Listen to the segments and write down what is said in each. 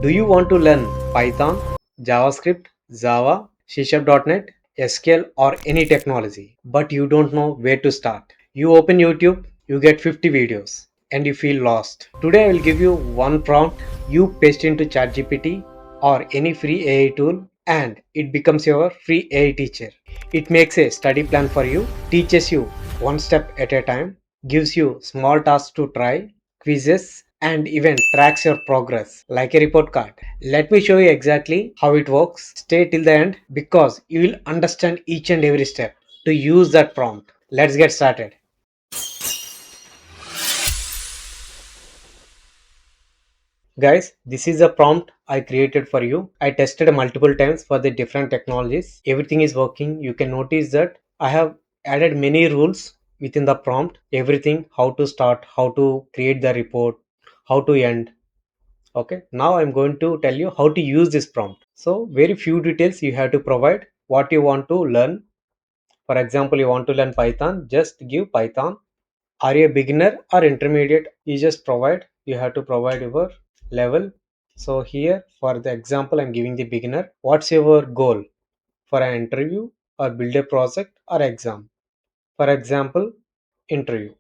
Do you want to learn Python, JavaScript, Java, C#.NET, SQL, or any technology, but you don't know where to start? You open YouTube, you get 50 videos, and you feel lost. Today I will give you one prompt, you paste into ChatGPT or any free AI tool, and it becomes your free AI teacher. It makes a study plan for you, teaches you one step at a time, gives you small tasks to try, quizzes, and even tracks your progress like a report card. Let me show you exactly how it works. Stay till the end because you will understand each and every step to use that prompt. Let's get started. Guys, this is a prompt I created for you. I tested multiple times for the different technologies. Everything is working. You can notice that I have added many rules within the prompt. Everything, how to start, how to create the report, how to end. Okay, now I'm going to tell you how to use this prompt. So very few details you have to provide what you want to learn. For example, you want to learn Python, just give Python. Are you a beginner or intermediate? You just provide, you have to provide your level. So here for the example, I'm giving the beginner. What's your goal for an interview or build a project or exam? For example, interview.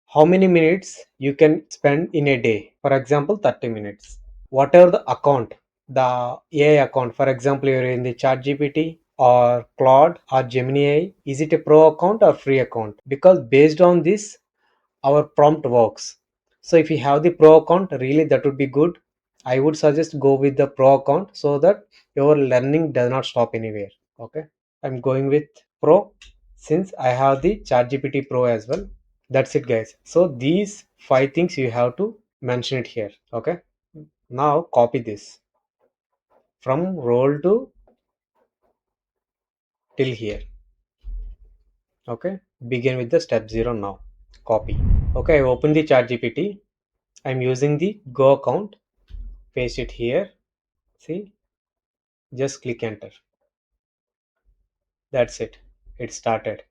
How many minutes you can spend in a day? For example, 30 minutes. Whatever the account, the AI account, for example, you're in the ChatGPT or Claude or Gemini AI, is it a pro account or free account? Because based on this, our prompt works. So if you have the pro account, really that would be good. I would suggest go with the pro account so that your learning does not stop anywhere. Okay, I'm going with pro since I have the ChatGPT Pro as well. That's it, guys. So these five things you have to mention it here. Okay, now copy this from role to till here. Okay, begin with the step 0 now. Copy. Okay, I open the ChatGPT. I'm using the Go account. Paste it here. See, just click enter. That's it. It started.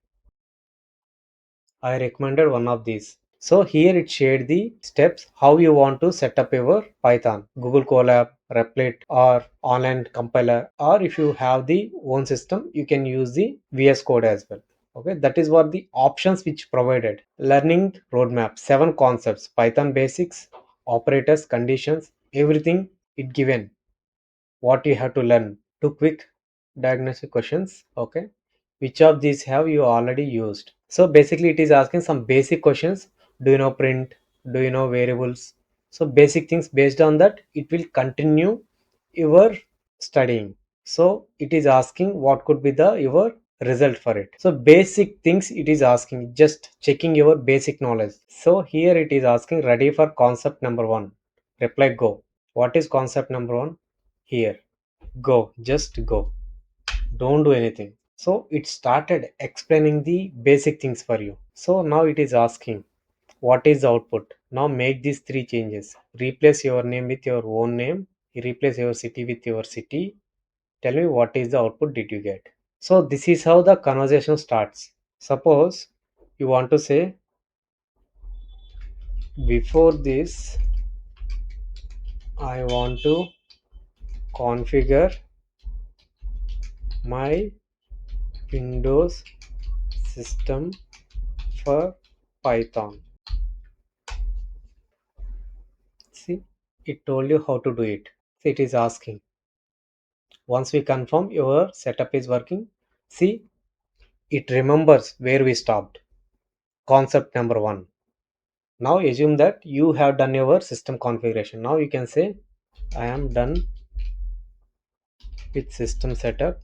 I recommended one of these. So here it shared the steps how you want to set up your Python, Google Colab, Replit or online compiler, or if you have the own system, you can use the VS Code as well. Okay, that is what the options which provided. Learning roadmap, 7 concepts, Python basics, operators, conditions, everything it given. What you have to learn. Two quick diagnostic questions. Okay, which of these have you already used? So basically it is asking some basic questions. Do you know print? Do you know variables? So basic things. Based on that it will continue your studying. So it is asking what could be the your result for it. So basic things it is asking, just checking your basic knowledge. So here it is asking ready for concept number 1. Reply go. What is concept number 1? Here, go, just go, don't do anything. So it started explaining the basic things for you. So now it is asking what is the output. Now make these 3 changes. Replace your name with your own name, replace your city with your city. Tell me what is the output did you get. So this is how the conversation starts. Suppose you want to say, before this I want to configure my Windows system for Python. See, it told you how to do it. See, it is asking. Once we confirm your setup is working, see, it remembers where we stopped. Concept number 1. Now assume that you have done your system configuration. Now you can say, I am done with system setup.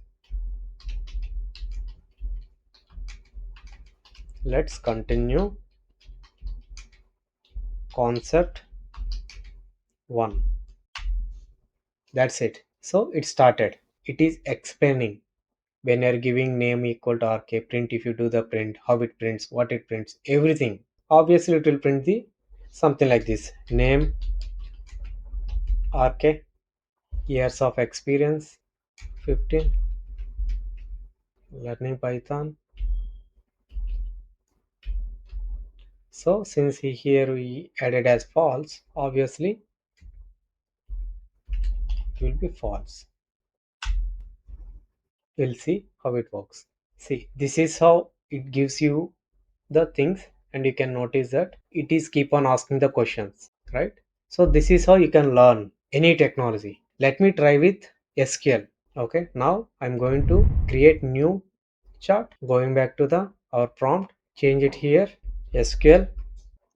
Let's continue concept 1. That's it. So it started. It is explaining when you're giving name equal to rk print, if you do the print, how it prints, what it prints, everything. Obviously it will print the something like this: name, rk, years of experience 15, learning Python. So since here we added as false, obviously it will be false. We'll see how it works. See, this is how it gives you the things, and you can notice that it is keep on asking the questions, right? So this is how you can learn any technology. Let me try with SQL. Okay, now I'm going to create new chart. Going back to the our prompt, change it here, SQL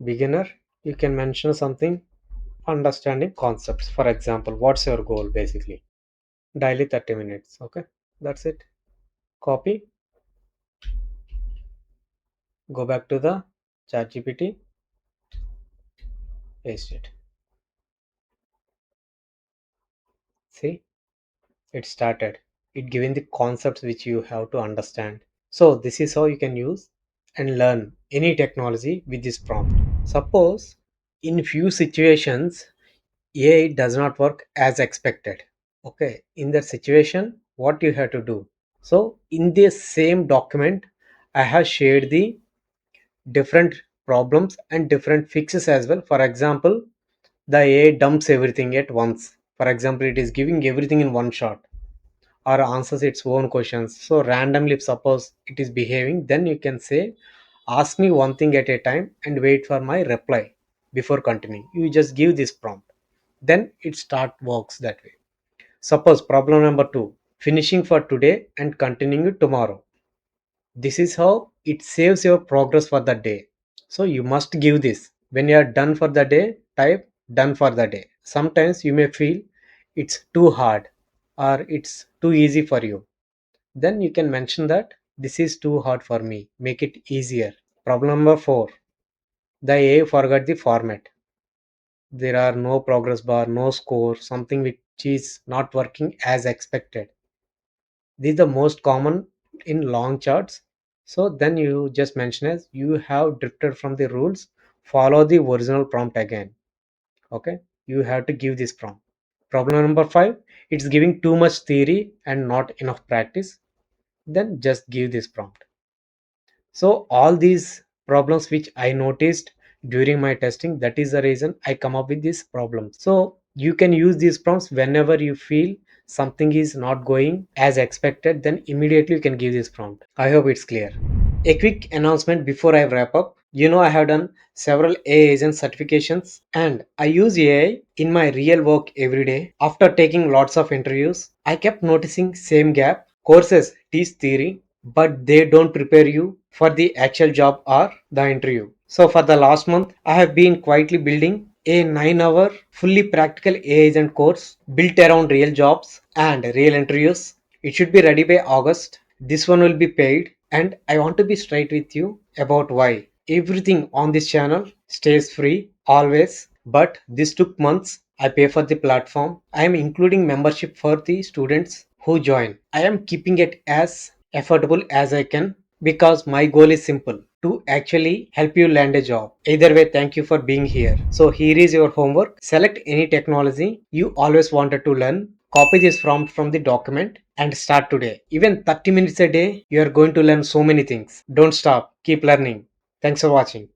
beginner. You can mention something, understanding concepts. For example, what's your goal basically? Daily 30 minutes. Okay, that's it. Copy, go back to the ChatGPT, paste it. See, it started. It given the concepts which you have to understand. So this is how you can use and learn any technology with this prompt. Suppose in few situations AI does not work as expected. Okay, in that situation, what you have to do? So in this same document, I have shared the different problems and different fixes as well. For example, the AI dumps everything at once. For example, it is giving everything in one shot or answers its own questions. So randomly, if suppose it is behaving, then you can say, ask me one thing at a time and wait for my reply before continuing. You just give this prompt. Then it start works that way. Suppose problem number two, finishing for today and continuing it tomorrow. This is how it saves your progress for the day. So you must give this. When you are done for the day, type done for the day. Sometimes you may feel it's too hard or it's too easy for you. Then you can mention that this is too hard for me. Make it easier. Problem number four. The AI forgot the format. There are no progress bar, no score, something which is not working as expected. These are the most common in long charts. So then you just mention as you have drifted from the rules, follow the original prompt again. Okay, you have to give this prompt. Problem number five, it's giving too much theory and not enough practice. Then just give this prompt. So all these problems which I noticed during my testing, that is the reason I come up with these problems. So you can use these prompts whenever you feel something is not going as expected, then immediately you can give this prompt. I hope it's clear. A quick announcement before I wrap up. You know, I have done several AI agent certifications and I use AI in my real work every day. After taking lots of interviews, I kept noticing same gap. Courses teach theory, but they don't prepare you for the actual job or the interview. So for the last month, I have been quietly building a 9-hour fully practical AI agent course built around real jobs and real interviews. It should be ready by August. This one will be paid, and I want to be straight with you about why. Everything on this channel stays free always, but this took months. I pay for the platform. I am including membership for the students who join. I am keeping it as affordable as I can because my goal is simple, to actually help you land a job. Either way, thank you for being here. So here is your homework. Select any technology you always wanted to learn. Copy this prompt from the document and start today. Even 30 minutes a day, you are going to learn so many things. Don't stop. Keep learning. Thanks for watching.